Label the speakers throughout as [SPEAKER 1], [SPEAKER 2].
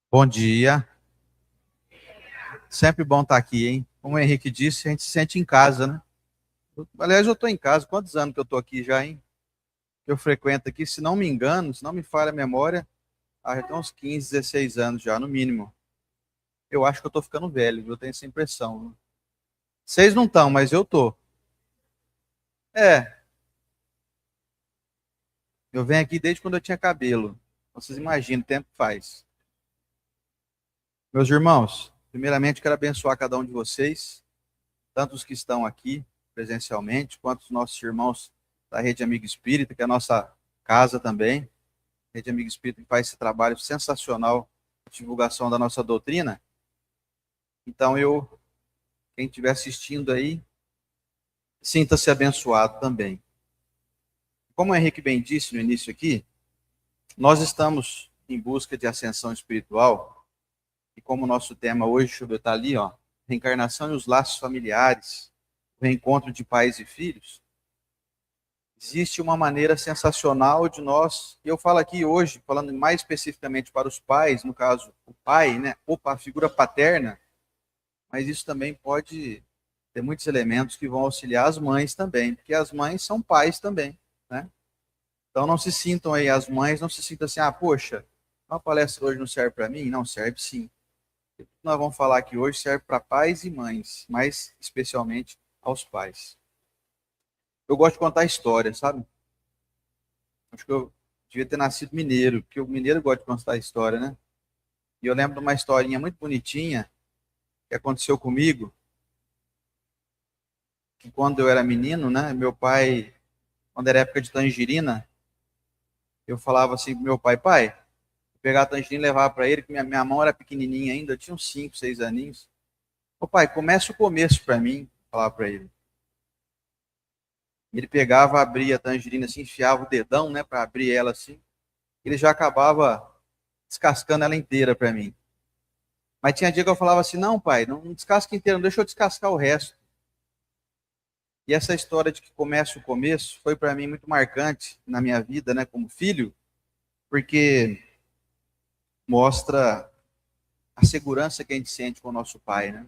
[SPEAKER 1] Bom dia, sempre bom estar aqui, hein? Como o Henrique disse, a gente se sente em casa, né? Aliás, eu estou em casa, quantos anos que eu estou aqui já, hein? Que eu frequento aqui, se não me engano, se não me falha a memória, já tem uns 15, 16 anos já, no mínimo. Eu acho que eu estou ficando velho, eu tenho essa impressão. Vocês não estão, mas eu tô. É, eu venho aqui desde quando eu tinha cabelo. Vocês imaginam o tempo que faz. Meus irmãos, primeiramente quero abençoar cada um de vocês, tanto os que estão aqui presencialmente, quanto os nossos irmãos da Rede Amigo Espírita, que é a nossa casa também. A Rede Amigo Espírita que faz esse trabalho sensacional de divulgação da nossa doutrina. Então, quem estiver assistindo aí, sinta-se abençoado também. Como o Henrique bem disse no início aqui, nós estamos em busca de ascensão espiritual, e como o nosso tema hoje, deixa eu ver, está ali, ó, reencarnação e os laços familiares, o reencontro de pais e filhos. Existe uma maneira sensacional de nós, e eu falo aqui hoje, falando mais especificamente para os pais, no caso, o pai, né, ou a figura paterna, mas isso também pode ter muitos elementos que vão auxiliar as mães também, porque as mães são pais também, né? Então não se sintam aí, as mães não se sintam assim, ah, poxa, uma palestra hoje não serve para mim? Não, serve sim. O que nós vamos falar aqui hoje serve para pais e mães, mas especialmente aos pais. Eu gosto de contar histórias, sabe? Acho que eu devia ter nascido mineiro, porque o mineiro gosta de contar história, né? E eu lembro de uma historinha muito bonitinha que aconteceu comigo, que quando eu era menino, né, meu pai, quando era época de tangerina, eu falava assim pro meu pai, pai, vou pegar a tangerina e levar para ele, que minha mão era pequenininha ainda, eu tinha uns 5, 6 aninhos. Ô pai, começa o começo para mim, falava para ele. Ele pegava, abria a tangerina assim, enfiava o dedão, né, para abrir ela assim. Ele já acabava descascando ela inteira para mim. Mas tinha dia que eu falava assim, não, pai, não descasca inteira, não deixa eu descascar o resto. E essa história de que começa o começo foi para mim muito marcante na minha vida, né, como filho, porque mostra a segurança que a gente sente com o nosso pai, né?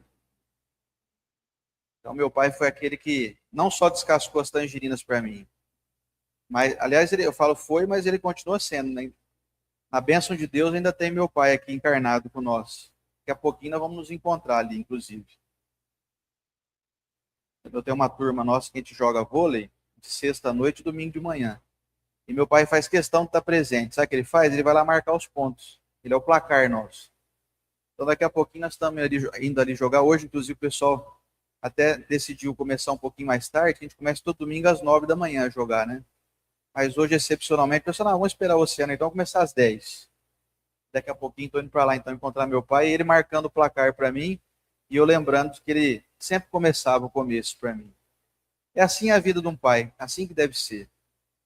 [SPEAKER 1] Então, meu pai foi aquele que não só descascou as tangerinas para mim, mas, aliás, eu falo foi, mas ele continua sendo, né? Na bênção de Deus ainda tem meu pai aqui encarnado com nós. Daqui a pouquinho nós vamos nos encontrar ali, inclusive. Eu tenho uma turma nossa que a gente joga vôlei de sexta à noite e domingo de manhã. E meu pai faz questão de estar presente. Sabe o que ele faz? Ele vai lá marcar os pontos. Ele é o placar nosso. Então daqui a pouquinho nós estamos indo ali jogar. Hoje, inclusive, o pessoal até decidiu começar um pouquinho mais tarde. A gente começa todo domingo às 9 da manhã a jogar, né? Mas hoje, excepcionalmente, o pessoal, não, vamos esperar o Oceano, então começar às 10. Daqui a pouquinho estou indo para lá, então, encontrar meu pai. E ele marcando o placar para mim. E eu lembrando que ele sempre começava o começo para mim. É assim a vida de um pai. Assim que deve ser.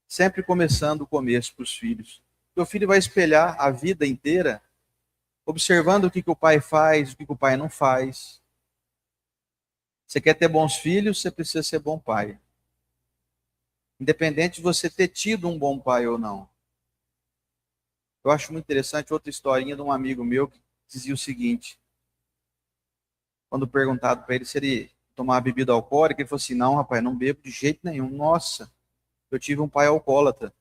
[SPEAKER 1] Sempre começando o começo para os filhos. O filho vai espelhar a vida inteira, observando o que o pai faz, o que o pai não faz. Você quer ter bons filhos, você precisa ser bom pai. Independente de você ter tido um bom pai ou não. Eu acho muito interessante outra historinha de um amigo meu que dizia o seguinte: quando perguntado para ele se ele tomava bebida alcoólica, ele falou assim: não, rapaz, não bebo de jeito nenhum. Nossa, eu tive um pai alcoólatra.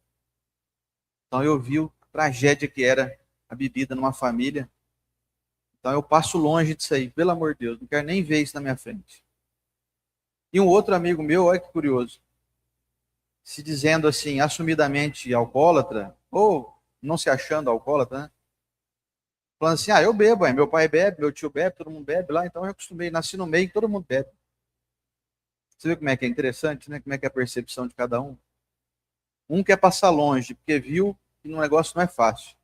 [SPEAKER 1] Então eu vi a tragédia que era a bebida numa família. Então eu passo longe disso aí, pelo amor de Deus, não quero nem ver isso na minha frente. E um outro amigo meu, olha que curioso, se dizendo assim, assumidamente alcoólatra, ou não se achando alcoólatra, né? Falando assim, ah, eu bebo, meu pai bebe, meu tio bebe, todo mundo bebe lá, então eu acostumei, nasci no meio que todo mundo bebe. Você vê como é que é interessante, né? Como é que é a percepção de cada um. Um quer passar longe, porque viu que o negócio não é fácil.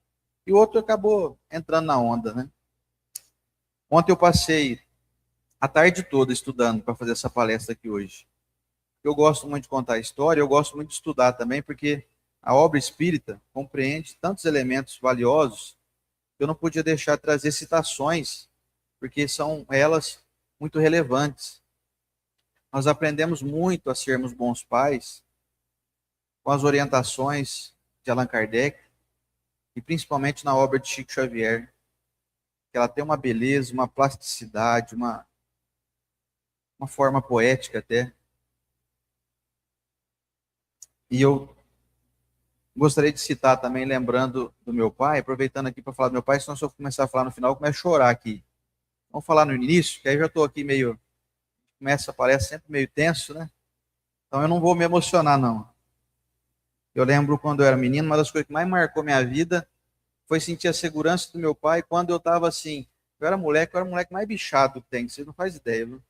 [SPEAKER 1] E o outro acabou entrando na onda, né? Ontem eu passei a tarde toda estudando para fazer essa palestra aqui hoje. Eu gosto muito de contar história, eu gosto muito de estudar também, porque a obra espírita compreende tantos elementos valiosos que eu não podia deixar de trazer citações, porque são elas muito relevantes. Nós aprendemos muito a sermos bons pais com as orientações de Allan Kardec e principalmente na obra de Chico Xavier. que ela tem uma beleza, uma plasticidade, uma forma poética até. E eu gostaria de citar também, lembrando do meu pai, aproveitando aqui para falar do meu pai, senão se eu começar a falar no final, eu começo a chorar aqui. Vamos falar no início, que aí eu já estou aqui meio, parece sempre meio tenso, né? Então eu não vou me emocionar, não. Eu lembro quando eu era menino, uma das coisas que mais marcou minha vida foi sentir a segurança do meu pai quando eu estava assim. Eu era o moleque mais bichado que tem, vocês não fazem ideia, viu?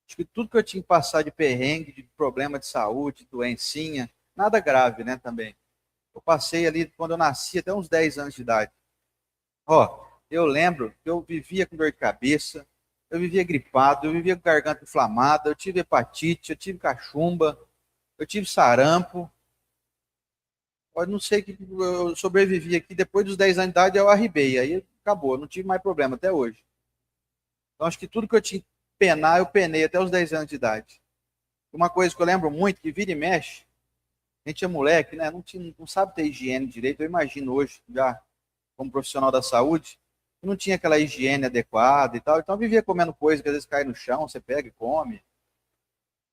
[SPEAKER 1] Acho que tudo que eu tinha que passar de perrengue, de problema de saúde, doencinha, nada grave, né, também. Eu passei ali quando eu nasci, até uns 10 anos de idade. Ó, eu lembro que eu vivia com dor de cabeça, eu vivia gripado, eu vivia com garganta inflamada, eu tive hepatite, eu tive cachumba, eu tive sarampo. Eu não sei que eu sobrevivi aqui, depois dos 10 anos de idade eu arribei, aí acabou, não tive mais problema até hoje. Então acho que tudo que eu tinha que penar, eu penei até os 10 anos de idade. Uma coisa que eu lembro muito, que vira e mexe, a gente é moleque, né? Não sabe ter higiene direito. Eu imagino hoje, já como profissional da saúde, não tinha aquela higiene adequada e tal. Então eu vivia comendo coisa que às vezes cai no chão, você pega e come.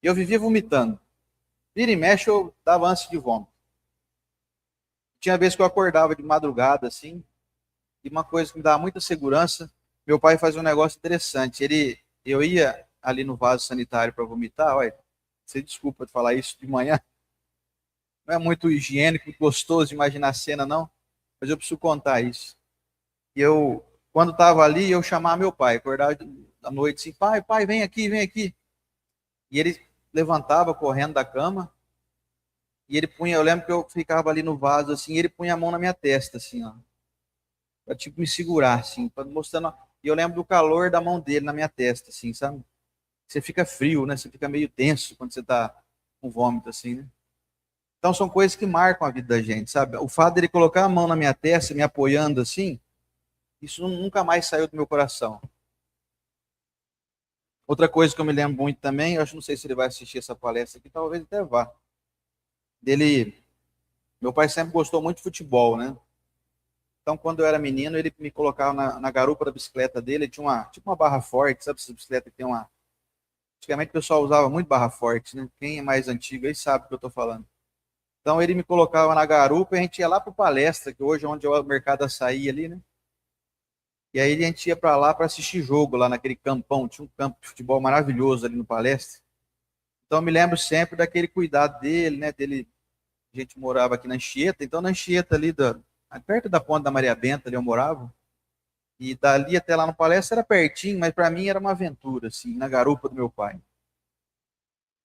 [SPEAKER 1] E eu vivia vomitando. Vira e mexe, eu dava ânsia de vômito. Tinha vezes que eu acordava de madrugada, assim, e uma coisa que me dava muita segurança, meu pai fazia um negócio interessante. Eu ia ali no vaso sanitário para vomitar, olha, você desculpa de falar isso de manhã, não é muito higiênico, gostoso de imaginar a cena, não, mas eu preciso contar isso. E eu, quando estava ali, eu chamava meu pai, acordava à noite assim, pai, vem aqui, vem aqui. E ele levantava correndo da cama, e ele punha, eu lembro que eu ficava ali no vaso assim, e ele punha a mão na minha testa, assim, ó, pra tipo me segurar, assim, pra mostrando. E eu lembro do calor da mão dele na minha testa, assim, sabe? Você fica frio, né? Você fica meio tenso quando você tá com vômito, assim, né? Então são coisas que marcam a vida da gente, sabe? O fato dele colocar a mão na minha testa, me apoiando assim, isso nunca mais saiu do meu coração. Outra coisa que eu me lembro muito também, eu acho, não sei se ele vai assistir essa palestra aqui, talvez até vá. Dele, meu pai sempre gostou muito de futebol, né? Então, quando eu era menino, ele me colocava na garupa da bicicleta dele, tinha tipo uma barra forte, sabe? Essa bicicleta que tem uma. Antigamente o pessoal usava muito barra forte, né? Quem é mais antigo aí sabe o que eu estou falando. Então, ele me colocava na garupa e a gente ia lá para palestra, que hoje é onde é o mercado açaí ali, né? E aí a gente ia para lá para assistir jogo, lá naquele campão. Tinha um campo de futebol maravilhoso ali no palestra. Então, eu me lembro sempre daquele cuidado dele, né? Dele, a gente morava aqui na Anchieta, então na Anchieta ali, perto da ponte da Maria Benta, ali eu morava. E dali até lá no palestra era pertinho, mas para mim era uma aventura, assim, na garupa do meu pai.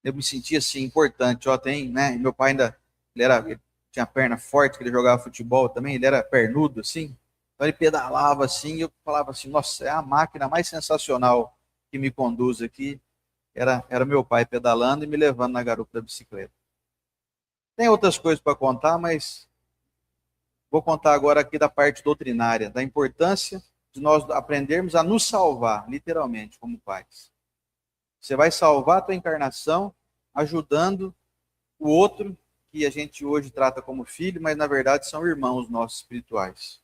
[SPEAKER 1] Eu me sentia assim, importante. Ó, tem, né? E meu pai ainda, ele tinha perna forte, que ele jogava futebol também, ele era pernudo, assim. Então ele pedalava assim, e eu falava assim, nossa, é a máquina mais sensacional que me conduz aqui. Era meu pai pedalando e me levando na garupa da bicicleta. Tem outras coisas para contar, mas vou contar agora aqui da parte doutrinária, da importância de nós aprendermos a nos salvar, literalmente, como pais. Você vai salvar a tua encarnação ajudando o outro, que a gente hoje trata como filho, mas na verdade são irmãos nossos espirituais.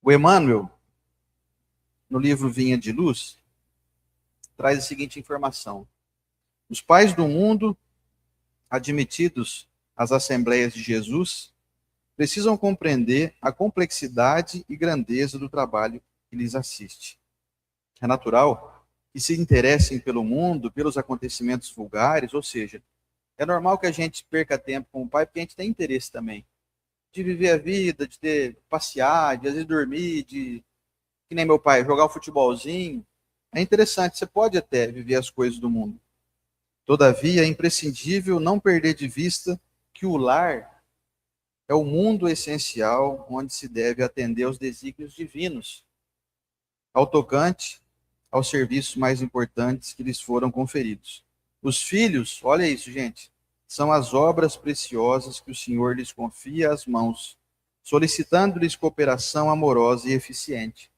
[SPEAKER 1] O Emmanuel, no livro Vinha de Luz, traz a seguinte informação: os pais do mundo, admitidos às Assembleias de Jesus, precisam compreender a complexidade e grandeza do trabalho que lhes assiste. É natural que se interessem pelo mundo, pelos acontecimentos vulgares, ou seja, é normal que a gente perca tempo com o pai, porque a gente tem interesse também de viver a vida, de ter passear, de às vezes dormir, de que nem meu pai, jogar um futebolzinho. É interessante, você pode até viver as coisas do mundo. Todavia, é imprescindível não perder de vista que o lar é o mundo essencial onde se deve atender aos desígnios divinos, ao tocante aos serviços mais importantes que lhes foram conferidos. Os filhos, olha isso, gente, são as obras preciosas que o Senhor lhes confia às mãos, solicitando-lhes cooperação amorosa e eficiente.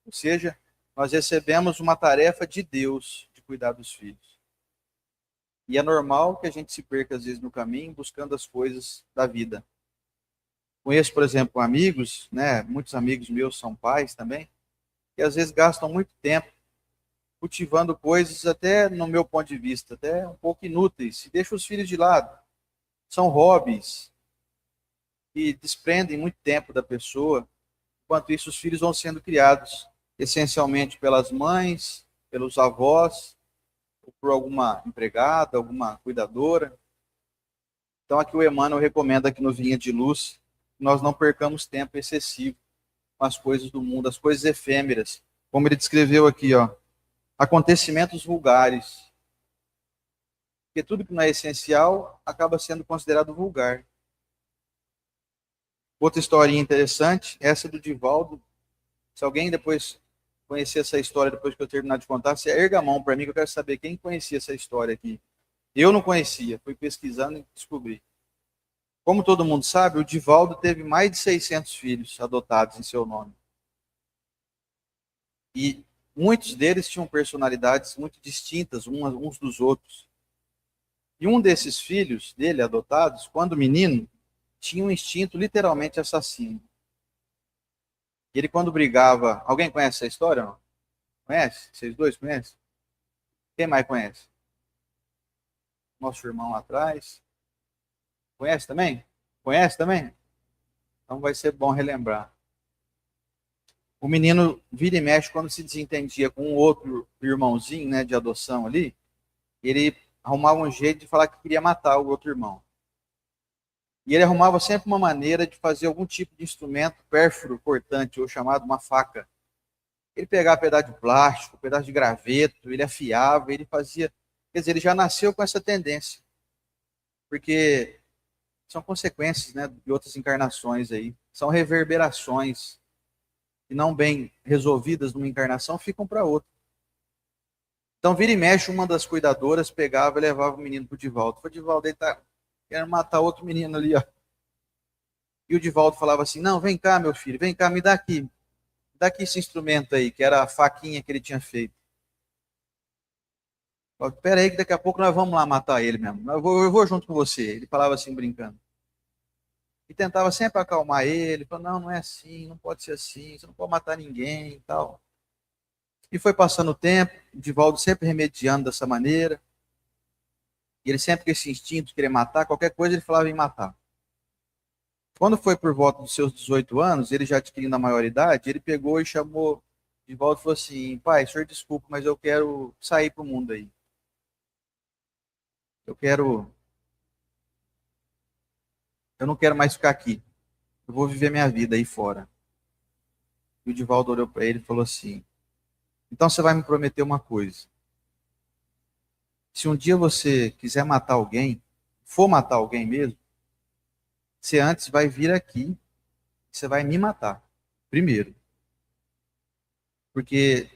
[SPEAKER 1] Ou seja, nós recebemos uma tarefa de Deus de cuidar dos filhos. E é normal que a gente se perca, às vezes, no caminho, buscando as coisas da vida. Conheço, por exemplo, amigos, né? Muitos amigos meus são pais também. que às vezes gastam muito tempo cultivando coisas, até no meu ponto de vista, até um pouco inúteis, e deixam os filhos de lado. São hobbies que desprendem muito tempo da pessoa. Enquanto isso, os filhos vão sendo criados essencialmente pelas mães, pelos avós, ou por alguma empregada, alguma cuidadora. Então, aqui o Emmanuel recomenda aqui no Vinha de Luz que nós não percamos tempo excessivo com as coisas do mundo, as coisas efêmeras. Como ele descreveu aqui, ó, acontecimentos vulgares. Porque tudo que não é essencial acaba sendo considerado vulgar. Outra historinha interessante, essa do Divaldo. Se alguém depois conhecer essa história, depois que eu terminar de contar, você erga a mão para mim, que eu quero saber quem conhecia essa história aqui. Eu não conhecia, fui pesquisando e descobri. Como todo mundo sabe, o Divaldo teve mais de 600 filhos adotados em seu nome. E muitos deles tinham personalidades muito distintas uns dos outros. E um desses filhos dele, adotados, quando menino, tinha um instinto literalmente assassino. Ele, quando brigava... Alguém conhece essa história? Não? Conhece? Vocês dois conhecem? Quem mais conhece? Nosso irmão lá atrás. Conhece também? Conhece também? Então vai ser bom relembrar. O menino vira e mexe quando se desentendia com um outro irmãozinho, né, de adoção ali, ele arrumava um jeito de falar que queria matar o outro irmão. E ele arrumava sempre uma maneira de fazer algum tipo de instrumento pérfuro, cortante, ou chamado uma faca. Ele pegava um pedaço de plástico, um pedaço de graveto, ele afiava, ele fazia... Quer dizer, ele já nasceu com essa tendência. Porque são consequências, né, de outras encarnações aí. São reverberações que não bem resolvidas numa encarnação ficam para outra. Então, vira e mexe, uma das cuidadoras pegava e levava o menino para o Divaldo. O Divaldo, ele tá querendo matar outro menino ali, ó. E o Divaldo falava assim, não, vem cá, meu filho, vem cá, me dá aqui esse instrumento aí, que era a faquinha que ele tinha feito. Espera aí que daqui a pouco nós vamos lá matar ele mesmo. Eu vou junto com você. Ele falava assim, brincando. E tentava sempre acalmar ele, falando, não, não é assim, não pode ser assim, você não pode matar ninguém e tal. E foi passando o tempo, o Divaldo sempre remediando dessa maneira. E ele sempre com esse instinto de querer matar, qualquer coisa ele falava em matar. Quando foi por volta dos seus 18 anos, ele já adquirindo a maioridade, ele pegou e chamou Divaldo e falou assim, pai, senhor desculpa, mas eu quero sair pro mundo aí. Eu não quero mais ficar aqui. Eu vou viver minha vida aí fora. E o Divaldo olhou para ele e falou assim, então você vai me prometer uma coisa. Se um dia você quiser matar alguém, for matar alguém mesmo, você antes vai vir aqui, você vai me matar, primeiro. Porque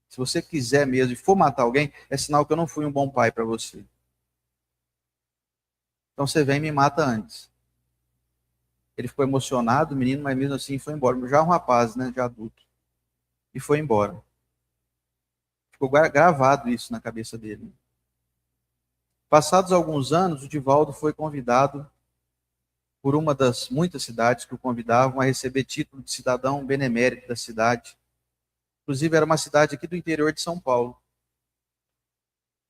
[SPEAKER 1] se você quiser mesmo e for matar alguém, é sinal que eu não fui um bom pai para você. Então você vem e me mata antes. Ele ficou emocionado, o menino, mas mesmo assim foi embora. Já um rapaz, né, já adulto. E foi embora. Ficou gravado isso na cabeça dele. Passados alguns anos, o Divaldo foi convidado por uma das muitas cidades que o convidavam a receber título de cidadão benemérito da cidade. Inclusive, era uma cidade aqui do interior de São Paulo.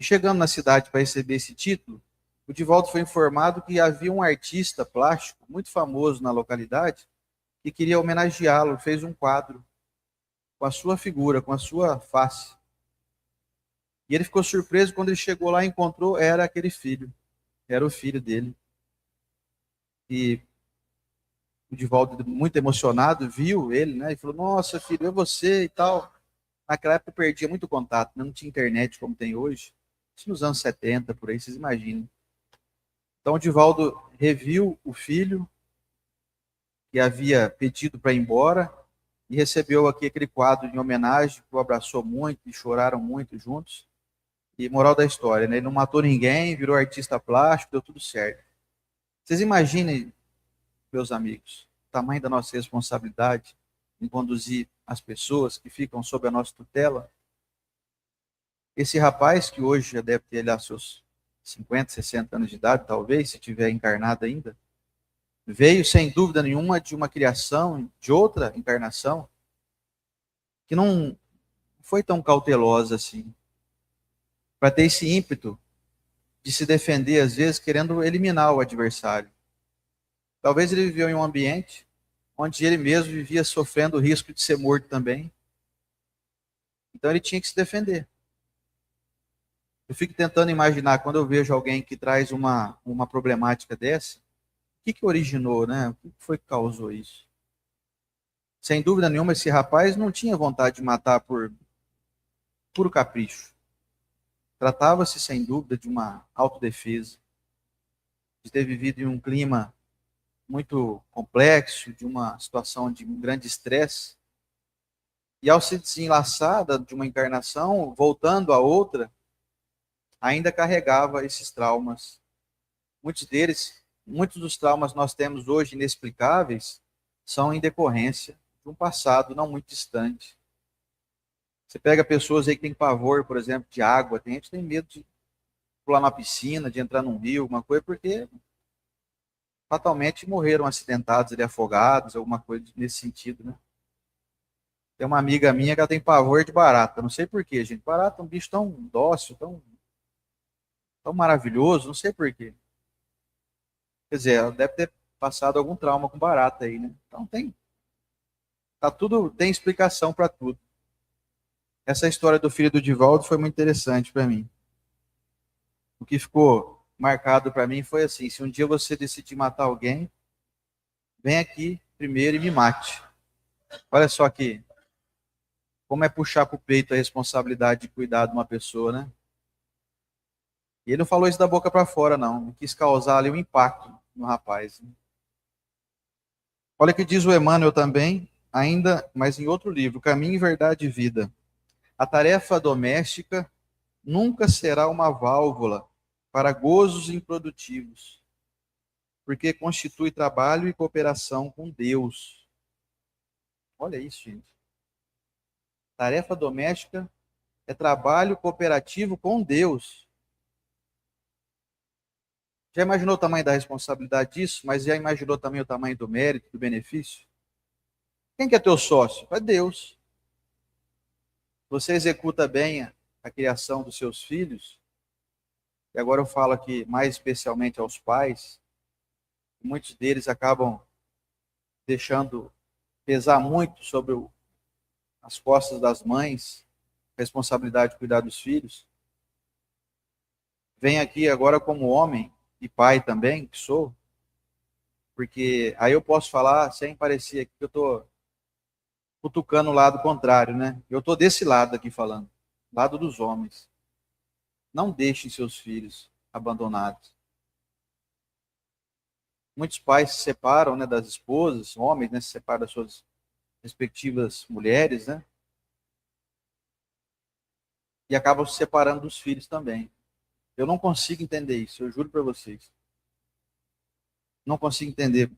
[SPEAKER 1] E chegando na cidade para receber esse título, o Divaldo foi informado que havia um artista plástico muito famoso na localidade que queria homenageá-lo, fez um quadro com a sua figura, com a sua face. E ele ficou surpreso quando ele chegou lá e encontrou, era aquele filho, era o filho dele. E o Divaldo, muito emocionado, viu ele, né? E falou, nossa, filho, é você e tal. Naquela época eu perdia muito contato, né? Não tinha internet como tem hoje. Isso nos anos 70, por aí, vocês imaginam. Então o Divaldo reviu o filho que havia pedido para ir embora e recebeu aqui aquele quadro em homenagem, que o abraçou muito e choraram muito juntos. E moral da história, né? Ele não matou ninguém, virou artista plástico, deu tudo certo. Vocês imaginem, meus amigos, o tamanho da nossa responsabilidade em conduzir as pessoas que ficam sob a nossa tutela. Esse rapaz, que hoje já deve ter lá seus 50, 60 anos de idade, talvez, se tiver encarnado ainda, veio sem dúvida nenhuma de uma criação, de outra encarnação, que não foi tão cautelosa assim, para ter esse ímpeto de se defender, às vezes, querendo eliminar o adversário. Talvez ele viveu em um ambiente onde ele mesmo vivia sofrendo o risco de ser morto também. Então ele tinha que se defender. Eu fico tentando imaginar, quando eu vejo alguém que traz uma problemática dessa, o que originou, né? O que foi que causou isso? Sem dúvida nenhuma, esse rapaz não tinha vontade de matar por puro capricho. Tratava-se, sem dúvida, de uma autodefesa, de ter vivido em um clima muito complexo, de uma situação de um grande estresse. E ao se desenlaçar de uma encarnação, voltando a outra, ainda carregava esses traumas. Muitos dos traumas que nós temos hoje inexplicáveis, são em decorrência de um passado não muito distante. Você pega pessoas aí que têm pavor, por exemplo, de água, tem gente que tem medo de pular na piscina, de entrar num rio, alguma coisa, porque fatalmente morreram acidentados, ali, afogados, alguma coisa nesse sentido, né? Tem uma amiga minha que ela tem pavor de barata, não sei por quê, gente. Barata é um bicho tão dócil, tão maravilhoso, não sei por quê. Quer dizer, ela deve ter passado algum trauma com barata aí, né? Então tem explicação para tudo. Essa história do filho do Divaldo foi muito interessante para mim. O que ficou marcado para mim foi assim: se um dia você decidir matar alguém, vem aqui primeiro e me mate. Olha só aqui, como é puxar para o peito a responsabilidade de cuidar de uma pessoa, né? E ele não falou isso da boca para fora, não. Ele quis causar ali um impacto no rapaz. Né? Olha o que diz o Emmanuel também, ainda, mas em outro livro, Caminho, Verdade e Vida. A tarefa doméstica nunca será uma válvula para gozos improdutivos, porque constitui trabalho e cooperação com Deus. Olha isso, gente. Tarefa doméstica é trabalho cooperativo com Deus. Já imaginou o tamanho da responsabilidade disso? Mas já imaginou também o tamanho do mérito, do benefício? Quem que é teu sócio? É Deus. Você executa bem a criação dos seus filhos, e agora eu falo aqui mais especialmente aos pais, muitos deles acabam deixando pesar muito sobre as costas das mães, a responsabilidade de cuidar dos filhos. Venho aqui agora como homem e pai também, que sou, porque aí eu posso falar sem parecer que eu estou cutucando o lado contrário, né? Eu estou desse lado aqui falando, lado dos homens. Não deixem seus filhos abandonados. Muitos pais se separam, né, das esposas, homens, né, se separam das suas respectivas mulheres, né? E acabam se separando dos filhos também. Eu não consigo entender isso, eu juro para vocês. Não consigo entender.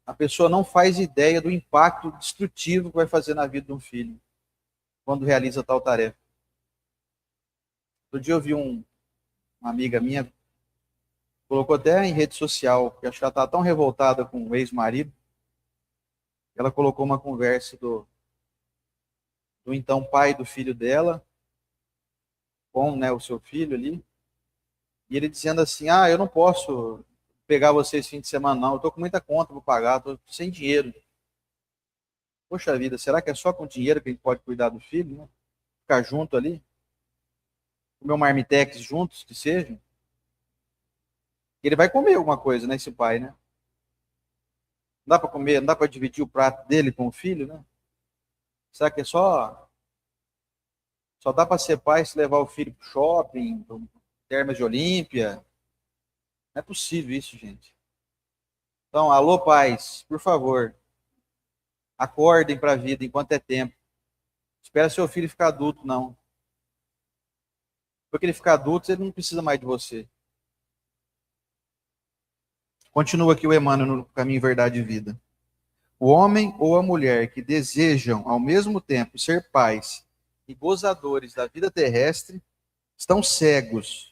[SPEAKER 1] A pessoa não faz ideia do impacto destrutivo que vai fazer na vida de um filho quando realiza tal tarefa. Outro dia eu vi uma amiga minha, colocou até em rede social, que acho que ela estava tão revoltada com o ex-marido, ela colocou uma conversa do então pai do filho dela, com, né, o seu filho ali, e ele dizendo assim: eu não posso pegar vocês fim de semana, não, eu estou com muita conta para pagar, estou sem dinheiro. Poxa vida, será que é só com dinheiro que a gente pode cuidar do filho, né? Ficar junto ali, comer um marmitex juntos, que seja. Ele vai comer alguma coisa, né, esse pai, né? Não dá para comer, não dá para dividir o prato dele com o filho, né? Será que só dá para ser pai se levar o filho para o shopping, para termas de Olímpia? Não é possível isso, gente. Então, alô, pais, por favor, acordem para a vida enquanto é tempo. Espera seu filho ficar adulto, não. Porque ele ficar adulto, ele não precisa mais de você. Continua aqui o Emmanuel no Caminho, Verdade e Vida. O homem ou a mulher que desejam ao mesmo tempo ser pais e gozadores da vida terrestre estão cegos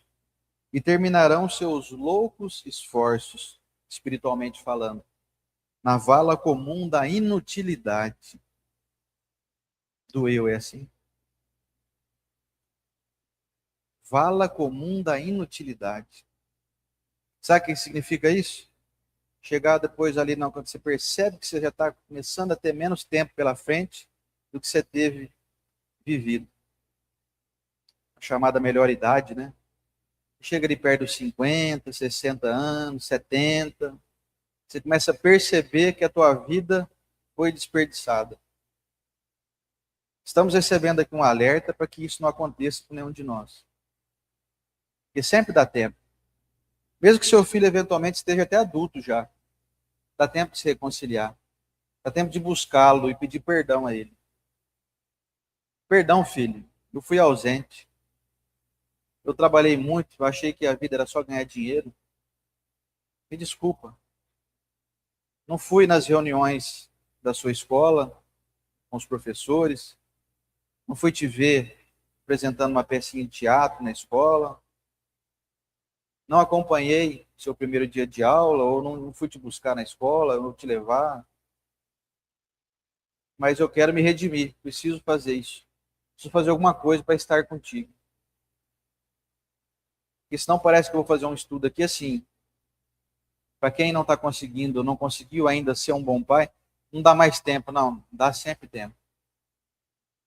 [SPEAKER 1] e terminarão seus loucos esforços, espiritualmente falando, na vala comum da inutilidade. do eu, é assim? Vala comum da inutilidade. Sabe o que significa isso? Chegar depois ali, não, quando você percebe que você já está começando a ter menos tempo pela frente do que você teve vivido. A chamada melhor idade, né? Chega ali perto dos 50, 60 anos, 70, você começa a perceber que a tua vida foi desperdiçada. Estamos recebendo aqui um alerta para que isso não aconteça com nenhum de nós. Porque sempre dá tempo. Mesmo que seu filho eventualmente esteja até adulto já, dá tempo de se reconciliar. Dá tempo de buscá-lo e pedir perdão a ele. Perdão, filho, eu fui ausente. Eu trabalhei muito, eu achei que a vida era só ganhar dinheiro. Me desculpa. Não fui nas reuniões da sua escola, com os professores. Não fui te ver apresentando uma pecinha de teatro na escola. Não acompanhei seu primeiro dia de aula, ou não fui te buscar na escola, ou te levar. Mas eu quero me redimir, preciso fazer isso. Preciso fazer alguma coisa para estar contigo. Porque senão parece que eu vou fazer um estudo aqui assim. Para quem não está conseguindo, não conseguiu ainda ser um bom pai, não dá mais tempo, não. Dá sempre tempo.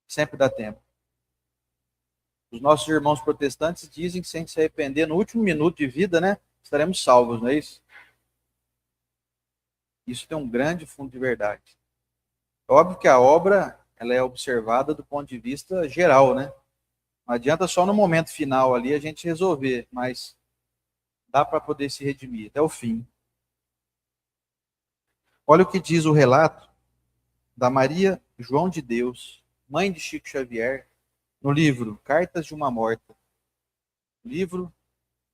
[SPEAKER 1] Sempre dá tempo. Os nossos irmãos protestantes dizem que se a gente se arrepender no último minuto de vida, né, estaremos salvos, não é isso? Isso tem um grande fundo de verdade. É óbvio que a obra ela é observada do ponto de vista geral, né? Não adianta só no momento final ali a gente resolver, mas dá para poder se redimir até o fim. Olha o que diz o relato da Maria João de Deus, mãe de Chico Xavier, no livro Cartas de uma Morta. Livro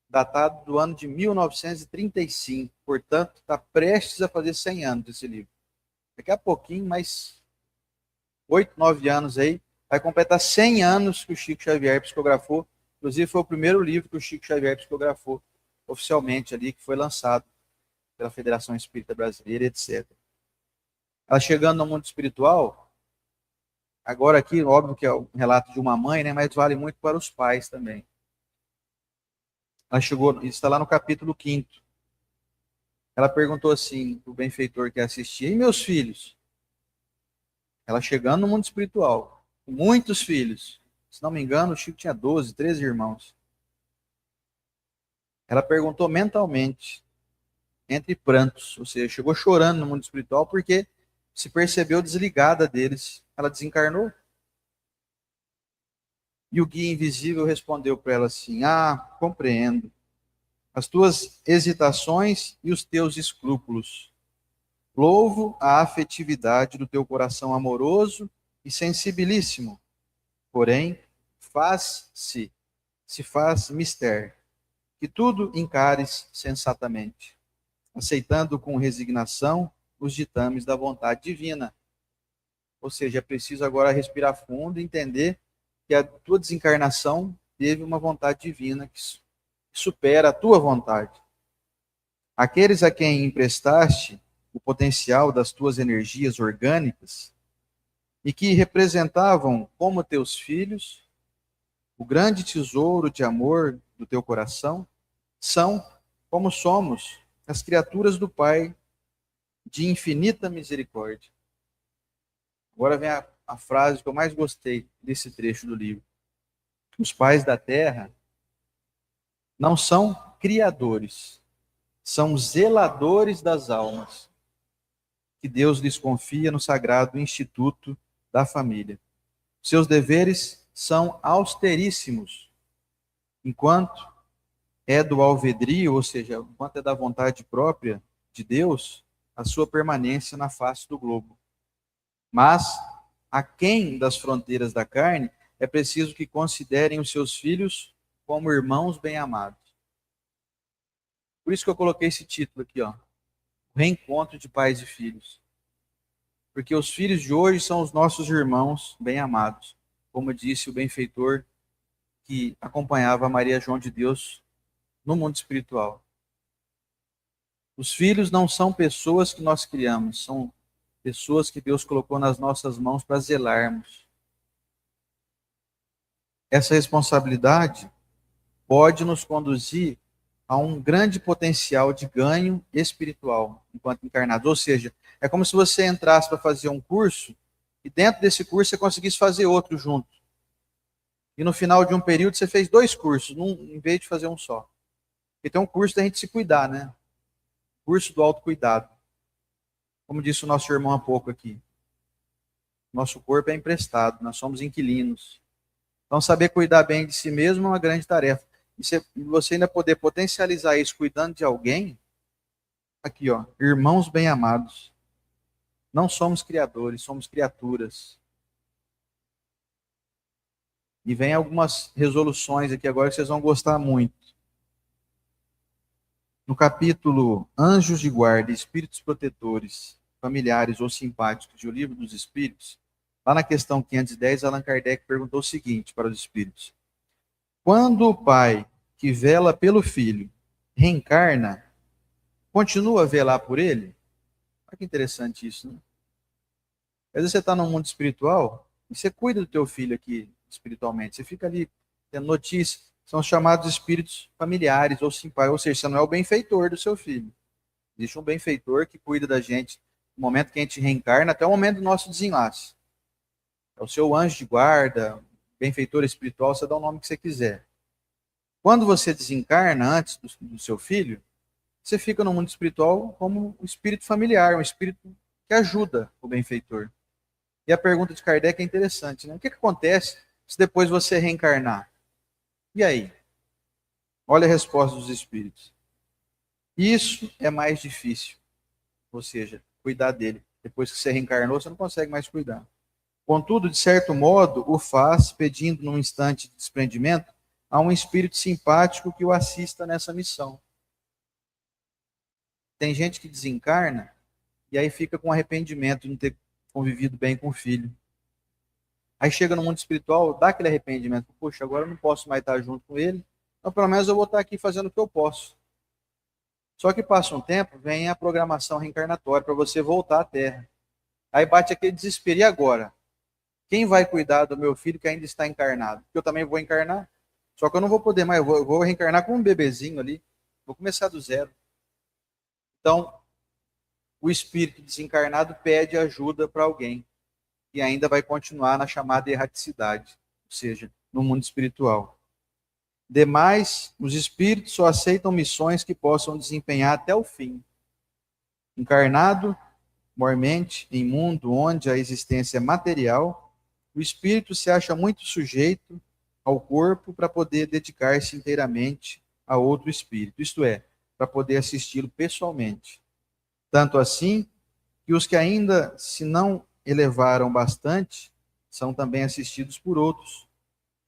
[SPEAKER 1] datado do ano de 1935, portanto, está prestes a fazer 100 anos esse livro. Daqui a pouquinho, mais 8, 9 anos aí, vai completar 100 anos que o Chico Xavier psicografou. Inclusive, foi o primeiro livro que o Chico Xavier psicografou oficialmente ali, que foi lançado pela Federação Espírita Brasileira, etc. Ela chegando no mundo espiritual, agora aqui, óbvio que é o relato de uma mãe, né, mas vale muito para os pais também. Ela chegou, está lá no capítulo 5º. Ela perguntou assim, o benfeitor que assistia, e meus filhos? Ela chegando no mundo espiritual, com muitos filhos. Se não me engano, o Chico tinha 12, 13 irmãos. Ela perguntou mentalmente, entre prantos, ou seja, chegou chorando no mundo espiritual porque se percebeu desligada deles. Ela desencarnou. E o guia invisível respondeu para ela assim: ah, compreendo. As tuas hesitações e os teus escrúpulos. Louvo a afetividade do teu coração amoroso e sensibilíssimo. Porém, se faz mister, que tudo encares sensatamente, aceitando com resignação os ditames da vontade divina. Ou seja, é preciso agora respirar fundo e entender que a tua desencarnação teve uma vontade divina que supera a tua vontade. Aqueles a quem emprestaste o potencial das tuas energias orgânicas e que representavam como teus filhos o grande tesouro de amor do teu coração, são, como somos, as criaturas do Pai de infinita misericórdia. Agora vem a frase que eu mais gostei desse trecho do livro. Os pais da terra não são criadores, são zeladores das almas, que Deus lhes confia no sagrado instituto da família. Seus deveres são austeríssimos, enquanto é do alvedrio, ou seja, enquanto é da vontade própria de Deus, a sua permanência na face do globo. Mas, aquém das fronteiras da carne, é preciso que considerem os seus filhos como irmãos bem-amados. Por isso que eu coloquei esse título aqui, ó, o reencontro de pais e filhos. Porque os filhos de hoje são os nossos irmãos bem-amados, como disse o benfeitor que acompanhava Maria João de Deus no mundo espiritual. Os filhos não são pessoas que nós criamos, são pessoas que Deus colocou nas nossas mãos para zelarmos. essa responsabilidade pode nos conduzir a um grande potencial de ganho espiritual enquanto encarnado. Ou seja, é como se você entrasse para fazer um curso e dentro desse curso você conseguisse fazer outro junto. E no final de um período você fez 2 cursos, em vez de fazer um só. Porque tem um curso da gente se cuidar, né? Curso do autocuidado. Como disse o nosso irmão há pouco aqui. Nosso corpo é emprestado, nós somos inquilinos. Então, saber cuidar bem de si mesmo é uma grande tarefa. E você ainda poder potencializar isso cuidando de alguém, aqui, ó, irmãos bem-amados. Não somos criadores, somos criaturas. E vem algumas resoluções aqui agora que vocês vão gostar muito. No capítulo Anjos de Guarda, Espíritos Protetores, Familiares ou Simpáticos de O Livro dos Espíritos, lá na questão 510, Allan Kardec perguntou o seguinte para os espíritos: quando o pai que vela pelo filho reencarna, continua a velar por ele? Olha que interessante isso, né? Às vezes você está no mundo espiritual e você cuida do teu filho aqui espiritualmente. Você fica ali tendo notícias. São os chamados espíritos familiares ou simpáticos. Ou seja, você não é o benfeitor do seu filho. Existe um benfeitor que cuida da gente no momento que a gente reencarna até o momento do nosso desenlace. É o seu anjo de guarda, benfeitor espiritual, você dá o nome que você quiser. Quando você desencarna antes do seu filho, você fica no mundo espiritual como um espírito familiar, um espírito que ajuda o benfeitor. E a pergunta de Kardec é interessante, né? O que acontece se depois você reencarnar? E aí? Olha a resposta dos espíritos. Isso é mais difícil. Ou seja, cuidar dele. Depois que você reencarnou, você não consegue mais cuidar. Contudo, de certo modo, o faz pedindo num instante de desprendimento a um espírito simpático que o assista nessa missão. Tem gente que desencarna e aí fica com arrependimento de não ter convivido bem com o filho. Aí chega no mundo espiritual, dá aquele arrependimento. Poxa, agora eu não posso mais estar junto com ele. Então, pelo menos eu vou estar aqui fazendo o que eu posso. Só que passa um tempo, vem a programação reencarnatória para você voltar à Terra. Aí bate aquele desespero. E agora? Quem vai cuidar do meu filho que ainda está encarnado? Porque eu também vou encarnar. Só que eu não vou poder mais. Eu vou reencarnar como um bebezinho ali. Vou começar do zero. Então, o espírito desencarnado pede ajuda para alguém e ainda vai continuar na chamada erraticidade, ou seja, no mundo espiritual. Demais, os espíritos só aceitam missões que possam desempenhar até o fim. Encarnado, mormente, em mundo onde a existência é material, o espírito se acha muito sujeito ao corpo para poder dedicar-se inteiramente a outro espírito, isto é, para poder assisti-lo pessoalmente. Tanto assim que os que ainda se não elevaram bastante são também assistidos por outros.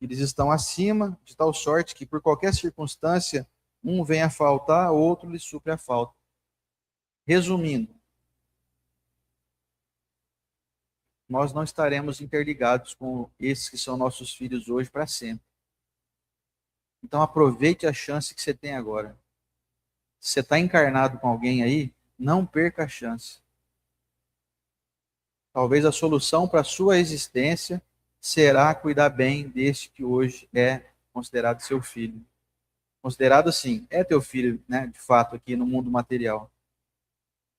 [SPEAKER 1] Eles estão acima, de tal sorte que, por qualquer circunstância, um vem a faltar, outro lhe supre a falta. Resumindo, nós não estaremos interligados com esses que são nossos filhos hoje para sempre. Então aproveite a chance que você tem agora. Se você está encarnado com alguém aí, não perca a chance. Talvez a solução para a sua existência será cuidar bem deste que hoje é considerado seu filho. Considerado assim, é teu filho, né, de fato, aqui no mundo material.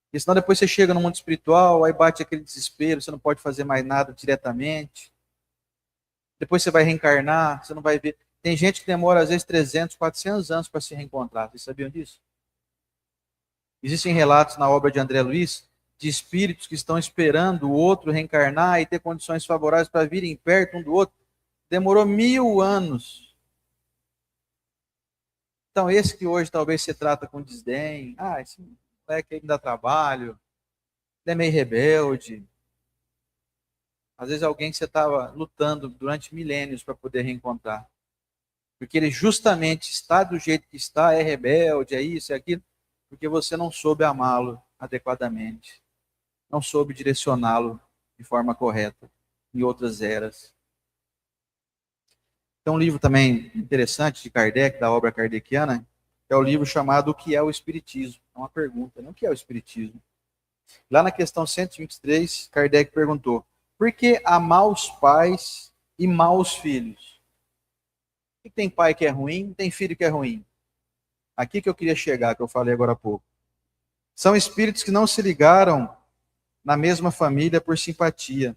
[SPEAKER 1] Porque senão depois você chega no mundo espiritual, aí bate aquele desespero, você não pode fazer mais nada diretamente. Depois você vai reencarnar, você não vai ver. Tem gente que demora às vezes 300, 400 anos para se reencontrar. Vocês sabiam disso? Existem relatos na obra de André Luiz de espíritos que estão esperando o outro reencarnar e ter condições favoráveis para virem perto um do outro. Demorou 1000 anos. Então, esse que hoje talvez se trata com desdém, esse moleque aí me dá trabalho, ele é meio rebelde. Às vezes alguém que você estava lutando durante milênios para poder reencontrar. Porque ele justamente está do jeito que está, é rebelde, é isso, é aquilo, porque você não soube amá-lo adequadamente. Não soube direcioná-lo de forma correta em outras eras. Tem um livro também interessante de Kardec, da obra kardeciana, que é o livro chamado O que é o Espiritismo? É uma pergunta, né? O que é o Espiritismo? Lá na questão 123, Kardec perguntou: por que há maus pais e maus filhos? que tem pai que é ruim, tem filho que é ruim. Aqui que eu queria chegar, que eu falei agora há pouco. São espíritos que não se ligaram na mesma família por simpatia,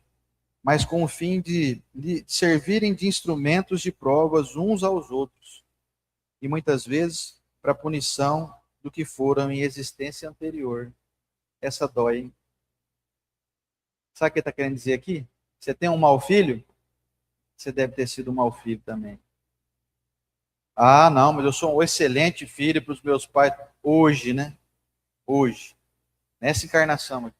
[SPEAKER 1] mas com o fim de servirem de instrumentos de provas uns aos outros, e muitas vezes para punição do que foram em existência anterior. Essa dói, hein? Sabe o que ele está querendo dizer aqui? Você tem um mau filho? Você deve ter sido um mau filho também. Ah, não, mas eu sou um excelente filho para os meus pais. Hoje, né? Hoje. Nessa encarnação aqui.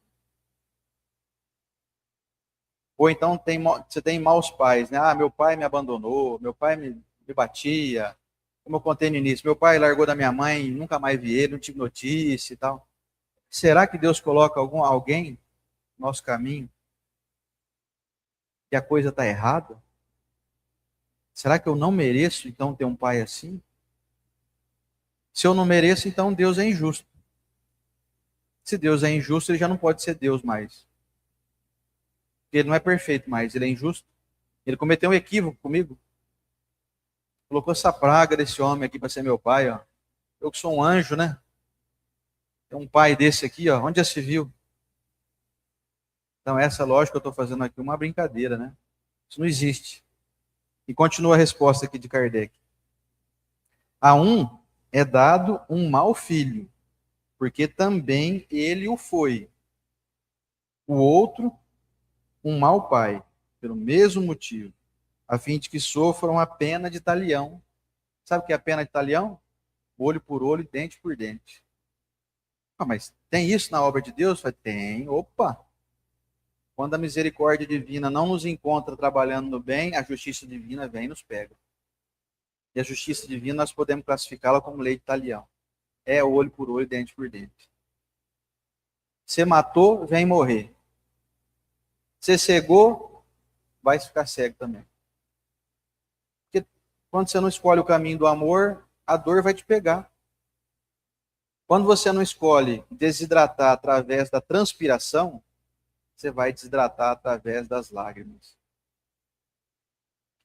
[SPEAKER 1] Ou então você tem maus pais, né? Ah, meu pai me abandonou, meu pai me batia. Como eu contei no início, meu pai largou da minha mãe, nunca mais vi ele, não tive notícia e tal. Será que Deus coloca alguém no nosso caminho que a coisa está errada? Será que eu não mereço, então, ter um pai assim? Se eu não mereço, então Deus é injusto. Se Deus é injusto, ele já não pode ser Deus mais. Porque ele não é perfeito mais, ele é injusto. Ele cometeu um equívoco comigo. Colocou essa praga desse homem aqui para ser meu pai, ó. Eu que sou um anjo, né? Tem um pai desse aqui, ó. Onde já se viu? Então, essa lógica que eu estou fazendo aqui é uma brincadeira, né? Isso não existe. E continua a resposta aqui de Kardec. A um é dado um mau filho, porque também ele o foi. O outro, um mau pai, pelo mesmo motivo, a fim de que sofram a pena de talião. Sabe o que é a pena de talião? Olho por olho, dente por dente. Ah, mas tem isso na obra de Deus? Tem. Opa! Quando a misericórdia divina não nos encontra trabalhando no bem, a justiça divina vem e nos pega. E a justiça divina nós podemos classificá-la como lei de talião. É olho por olho, dente por dente. Você matou, vem morrer. Você cegou, vai ficar cego também. Porque quando você não escolhe o caminho do amor, a dor vai te pegar. Quando você não escolhe desidratar através da transpiração, você vai desidratar através das lágrimas.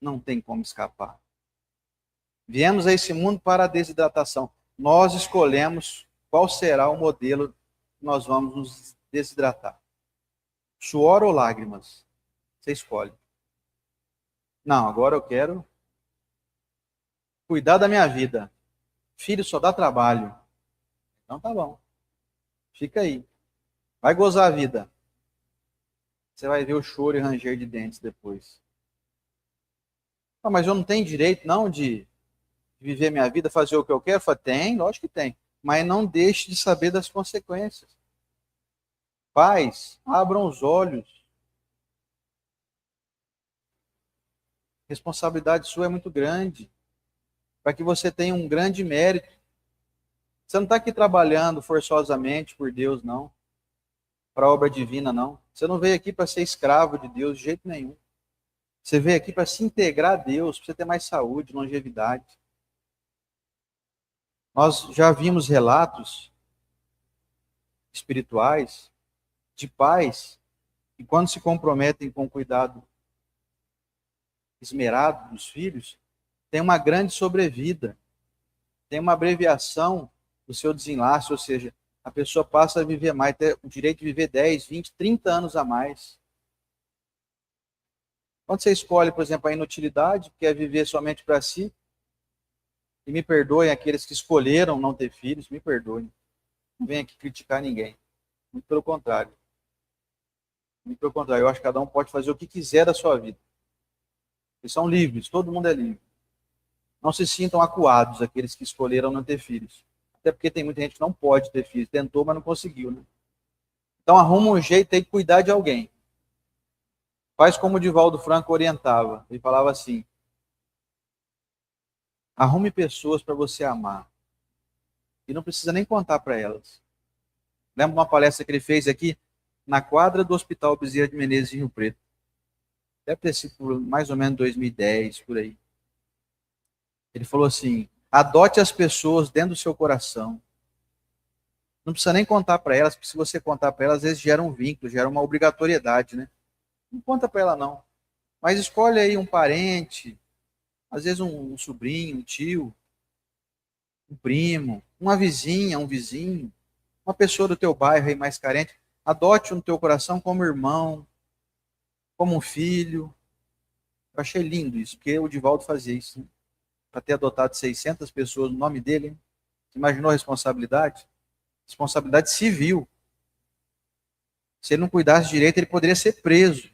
[SPEAKER 1] Não tem como escapar. Viemos a esse mundo para a desidratação. Nós escolhemos qual será o modelo que nós vamos nos desidratar. Suor ou lágrimas? Você escolhe. Não, agora eu quero cuidar da minha vida. Filho só dá trabalho. Então tá bom. Fica aí. Vai gozar a vida. Você vai ver o choro e ranger de dentes depois. Ah, mas eu não tenho direito não de viver minha vida, fazer o que eu quero? Falo, tem, lógico que tem. Mas não deixe de saber das consequências. Pais, abram os olhos. A responsabilidade sua é muito grande. Para que você tenha um grande mérito. Você não está aqui trabalhando forçosamente por Deus, não. Para a obra divina, não. Você não veio aqui para ser escravo de Deus de jeito nenhum. Você veio aqui para se integrar a Deus, para você ter mais saúde, longevidade. Nós já vimos relatos espirituais de pais que, quando se comprometem com o cuidado esmerado dos filhos, tem uma grande sobrevida, tem uma abreviação do seu desenlace, ou seja, a pessoa passa a viver mais, ter o direito de viver 10, 20, 30 anos a mais. Quando você escolhe, por exemplo, a inutilidade, que é viver somente para si, e me perdoem aqueles que escolheram não ter filhos, me perdoem. Não venho aqui criticar ninguém. Muito pelo contrário. Muito pelo contrário, eu acho que cada um pode fazer o que quiser da sua vida. Eles são livres, todo mundo é livre. Não se sintam acuados aqueles que escolheram não ter filhos. Até porque tem muita gente que não pode ter filhos. Tentou, mas não conseguiu, né? Então arruma um jeito aí de cuidar de alguém. Faz como o Divaldo Franco orientava. Ele falava assim: arrume pessoas para você amar. E não precisa nem contar para elas. Lembra uma palestra que ele fez aqui na quadra do Hospital Bezerra de Menezes em Rio Preto. Deve ter sido por mais ou menos 2010, por aí. Ele falou assim: adote as pessoas dentro do seu coração. Não precisa nem contar para elas, porque se você contar para elas, às vezes gera um vínculo, gera uma obrigatoriedade, né? Não conta para ela, não. Mas escolhe aí um parente, Às vezes um sobrinho, um tio, um primo, uma vizinha, um vizinho, uma pessoa do teu bairro aí mais carente. Adote no teu coração como irmão, como um filho. Eu achei lindo isso, porque o Divaldo fazia isso, né? Para ter adotado 600 pessoas no nome dele, hein? Você imaginou a responsabilidade? Responsabilidade civil. Se ele não cuidasse direito, ele poderia ser preso.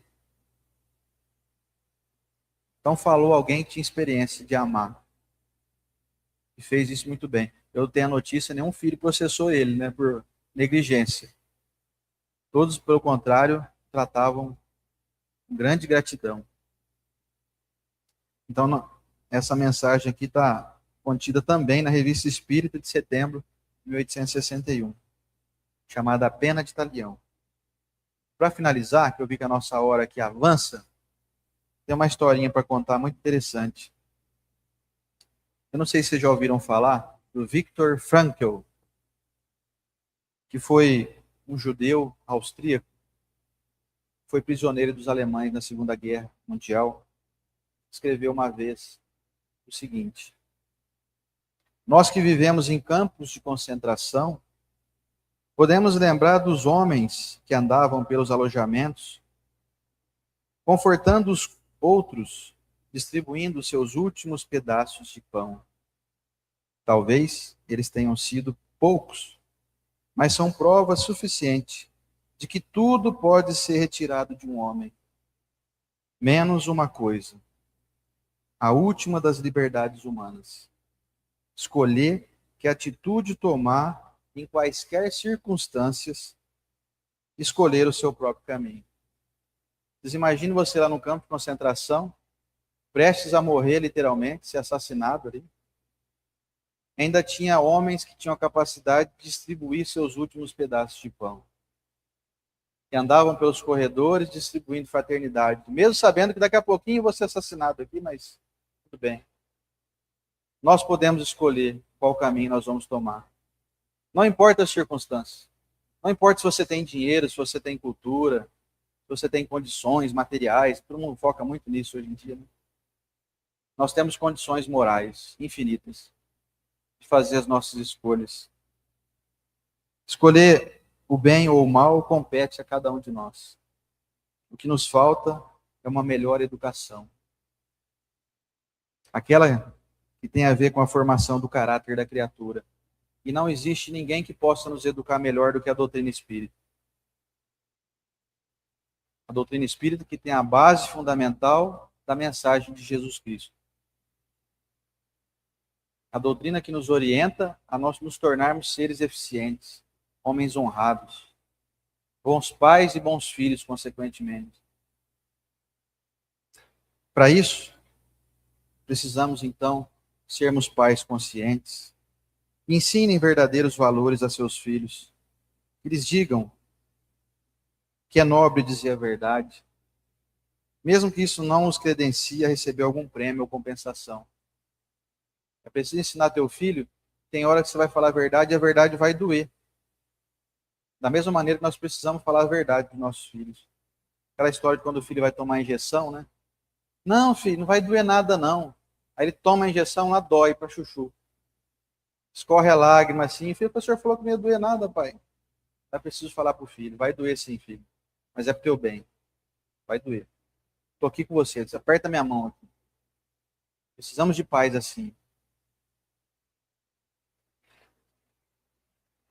[SPEAKER 1] Então falou alguém que tinha experiência de amar e fez isso muito bem. Eu tenho a notícia, nenhum filho processou ele, né, por negligência. Todos, pelo contrário, tratavam com grande gratidão. Então, essa mensagem aqui está contida também na Revista Espírita de setembro de 1861, chamada A Pena de Talião. Para finalizar, que eu vi que a nossa hora aqui avança, tem uma historinha para contar muito interessante. Eu não sei se vocês já ouviram falar do Viktor Frankl, que foi um judeu austríaco, foi prisioneiro dos alemães na Segunda Guerra Mundial. Escreveu uma vez o seguinte: nós que vivemos em campos de concentração, podemos lembrar dos homens que andavam pelos alojamentos, confortando os outros, distribuindo seus últimos pedaços de pão. Talvez eles tenham sido poucos, mas são prova suficiente de que tudo pode ser retirado de um homem, menos uma coisa, a última das liberdades humanas: escolher que atitude tomar em quaisquer circunstâncias, escolher o seu próprio caminho. Vocês imaginam você lá no campo de concentração, prestes a morrer literalmente, ser assassinado ali. Ainda tinha homens que tinham a capacidade de distribuir seus últimos pedaços de pão. Que andavam pelos corredores distribuindo fraternidade, mesmo sabendo que daqui a pouquinho eu vou ser assassinado aqui, mas tudo bem. Nós podemos escolher qual caminho nós vamos tomar. Não importa as circunstâncias. Não importa se você tem dinheiro, se você tem cultura, se você tem condições materiais. Todo mundo foca muito nisso hoje em dia, né? Nós temos condições morais infinitas de fazer as nossas escolhas. Escolher o bem ou o mal compete a cada um de nós. O que nos falta é uma melhor educação. Aquela que tem a ver com a formação do caráter da criatura. E não existe ninguém que possa nos educar melhor do que a doutrina espírita. A doutrina espírita que tem a base fundamental da mensagem de Jesus Cristo. A doutrina que nos orienta a nós nos tornarmos seres eficientes, homens honrados, bons pais e bons filhos, consequentemente. Para isso, precisamos, então, sermos pais conscientes, que ensinem verdadeiros valores a seus filhos, que lhes digam que é nobre dizer a verdade, mesmo que isso não os credencie a receber algum prêmio ou compensação. É preciso ensinar teu filho, tem hora que você vai falar a verdade e a verdade vai doer. Da mesma maneira que nós precisamos falar a verdade dos nossos filhos. Aquela história de quando o filho vai tomar a injeção, né? Não, filho, não vai doer nada, não. Aí ele toma a injeção, lá dói para chuchu. Escorre a lágrima assim. Filho, o professor falou que não ia doer nada, pai. É preciso falar para o filho. Vai doer sim, filho. Mas é pro teu bem. Vai doer. Estou aqui com você. Aperta minha mão aqui. Precisamos de pais assim.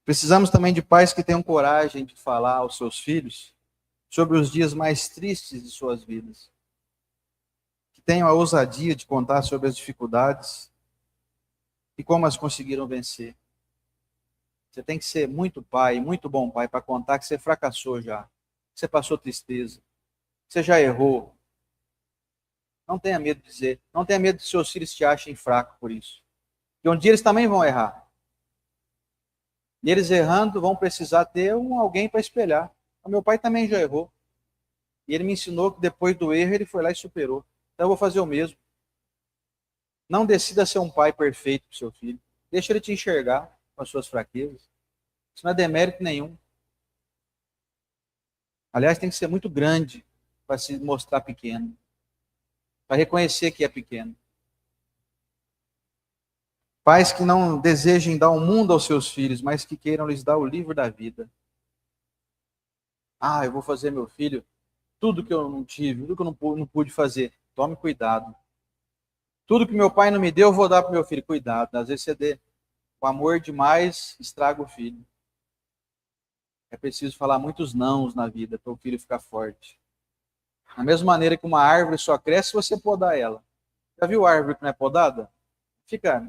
[SPEAKER 1] Precisamos também de pais que tenham coragem de falar aos seus filhos sobre os dias mais tristes de suas vidas. Que tenham a ousadia de contar sobre as dificuldades e como as conseguiram vencer. Você tem que ser muito pai, muito bom pai, para contar que você fracassou já, que você passou tristeza, que você já errou. Não tenha medo de dizer, não tenha medo que seus filhos te achem fraco por isso. Porque um dia eles também vão errar. E eles errando vão precisar ter alguém para espelhar. O meu pai também já errou. E ele me ensinou que depois do erro ele foi lá e superou. Então eu vou fazer o mesmo. Não decida ser um pai perfeito para o seu filho. Deixa ele te enxergar com as suas fraquezas. Isso não é demérito nenhum. Aliás, tem que ser muito grande para se mostrar pequeno. Para reconhecer que é pequeno. Pais que não desejem dar o mundo aos seus filhos, mas que queiram lhes dar o livro da vida. Ah, eu vou fazer meu filho tudo que eu não tive, tudo que eu não pude fazer. Tome cuidado. Tudo que meu pai não me deu, eu vou dar para meu filho. Cuidado. Às vezes você dê o amor demais, estraga o filho. É preciso falar muitos nãos na vida para o filho ficar forte. Da mesma maneira que uma árvore só cresce se você podar ela. Já viu a árvore que não é podada? Fica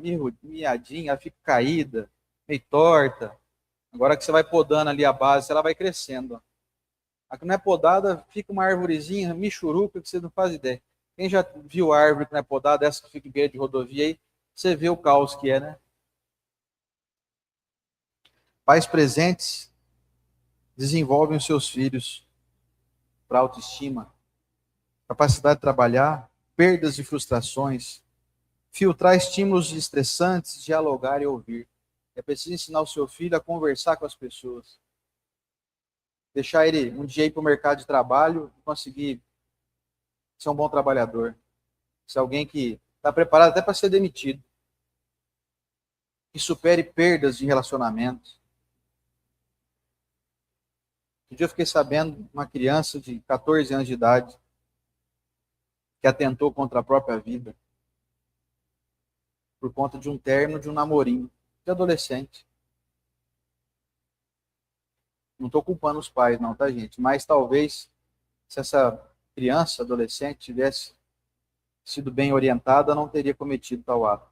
[SPEAKER 1] miadinha, ela fica caída, meio torta. Agora que você vai podando ali a base, ela vai crescendo. A que não é podada, fica uma árvorezinha, michuruca, que você não faz ideia. Quem já viu a árvore que não é podada, essa que fica em beira de rodovia aí, você vê o caos que é, né? Pais presentes desenvolvem os seus filhos para autoestima, capacidade de trabalhar, perdas e frustrações, filtrar estímulos estressantes, dialogar e ouvir. É preciso ensinar o seu filho a conversar com as pessoas. Deixar ele um dia ir para o mercado de trabalho e conseguir ser um bom trabalhador. Ser alguém que está preparado até para ser demitido. Que supere perdas de relacionamento. Um dia eu fiquei sabendo de uma criança de 14 anos de idade que atentou contra a própria vida por conta de um término de um namorinho de adolescente. Não estou culpando os pais, não, tá, gente? Mas talvez, se essa criança, adolescente, tivesse sido bem orientada, não teria cometido tal ato.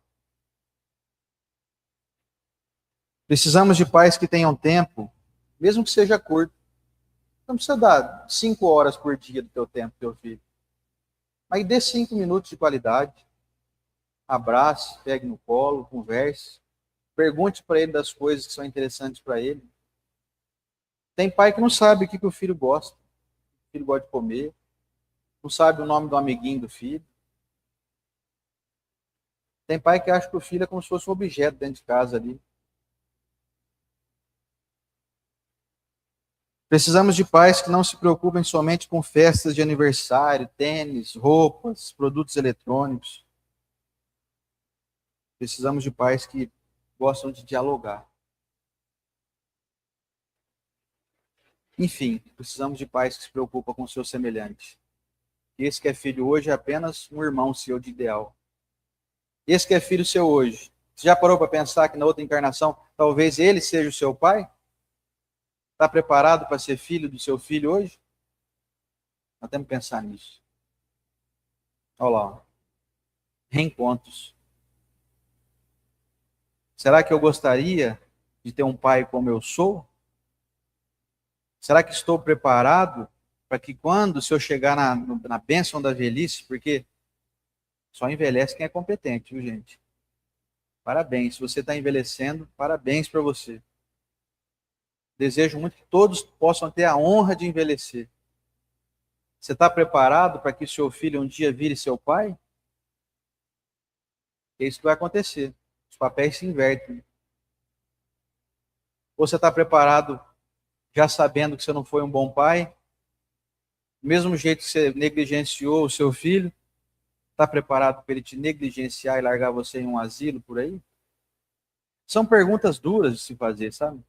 [SPEAKER 1] Precisamos de pais que tenham tempo, mesmo que seja curto. Não precisa dar 5 horas por dia do teu tempo, teu filho. Mas dê 5 minutos de qualidade. Abrace, pegue no colo, converse. Pergunte para ele das coisas que são interessantes para ele. Tem pai que não sabe o que o filho gosta. O filho gosta de comer. Não sabe o nome do amiguinho do filho. Tem pai que acha que o filho é como se fosse um objeto dentro de casa ali. Precisamos de pais que não se preocupem somente com festas de aniversário, tênis, roupas, produtos eletrônicos. Precisamos de pais que gostam de dialogar. Enfim, precisamos de pais que se preocupam com o seu semelhante. Esse que é filho hoje é apenas um irmão seu de ideal. Esse que é filho seu hoje. Você já parou para pensar que na outra encarnação talvez ele seja o seu pai? Está preparado para ser filho do seu filho hoje? Nós temos que pensar nisso. Olha lá. Ó. Reencontros. Será que eu gostaria de ter um pai como eu sou? Será que estou preparado para que quando, se eu chegar na bênção da velhice, porque só envelhece quem é competente, viu, gente? Parabéns. Se você está envelhecendo, parabéns para você. Desejo muito que todos possam ter a honra de envelhecer. Você está preparado para que seu filho um dia vire seu pai? É isso que vai acontecer. Os papéis se invertem. Ou você está preparado já sabendo que você não foi um bom pai? Do mesmo jeito que você negligenciou o seu filho, está preparado para ele te negligenciar e largar você em um asilo por aí? São perguntas duras de se fazer, sabe?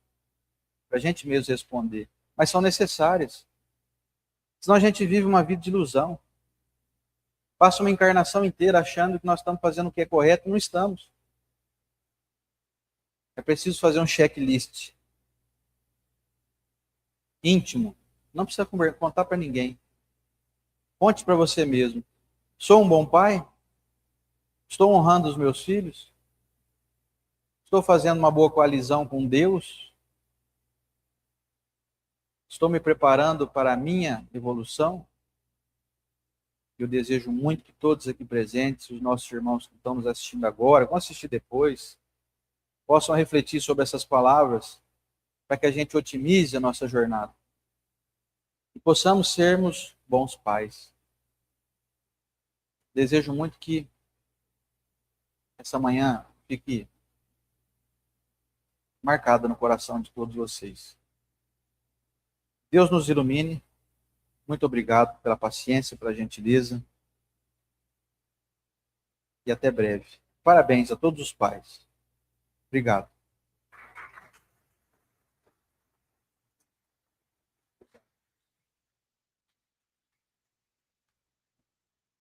[SPEAKER 1] Para a gente mesmo responder. Mas são necessárias. Senão a gente vive uma vida de ilusão. Passa uma encarnação inteira achando que nós estamos fazendo o que é correto, não estamos. É preciso fazer um checklist íntimo. Não precisa contar para ninguém. Conte para você mesmo. Sou um bom pai? Estou honrando os meus filhos? Estou fazendo uma boa coalizão com Deus? Estou me preparando para a minha evolução? Eu desejo muito que todos aqui presentes, os nossos irmãos que estão nos assistindo agora, vão assistir depois, possam refletir sobre essas palavras para que a gente otimize a nossa jornada e possamos sermos bons pais. Desejo muito que essa manhã fique marcada no coração de todos vocês. Deus nos ilumine. Muito obrigado pela paciência, pela gentileza. E até breve. Parabéns a todos os pais. Obrigado.